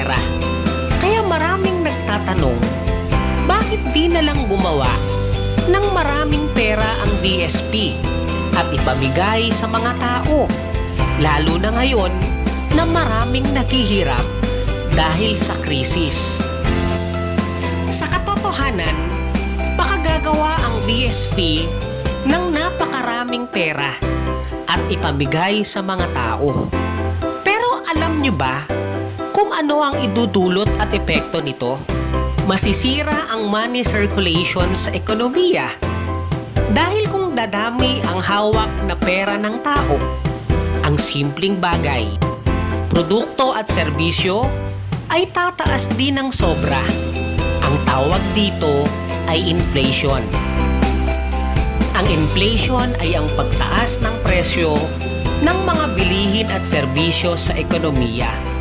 pera. Kaya maraming nagtatanong, bakit di na lang gumawa ng maraming pera ang BSP at ipamigay sa mga tao, lalo na ngayon na maraming naghihirap dahil sa krisis. Sa katotohanan, baka gagawa ang BSP ng napakaraming pera at ipamigay sa mga tao. Pero alam nyo ba kung ano ang idudulot at epekto nito? Masisira ang money circulation sa ekonomiya. Dahil kung dadami ang hawak na pera ng tao, ang simpleng bagay, produkto at serbisyo ay tataas din ng sobra. Ang tawag dito ay inflation. Ang inflation ay ang pagtaas ng presyo ng mga bilihin at serbisyo sa ekonomiya.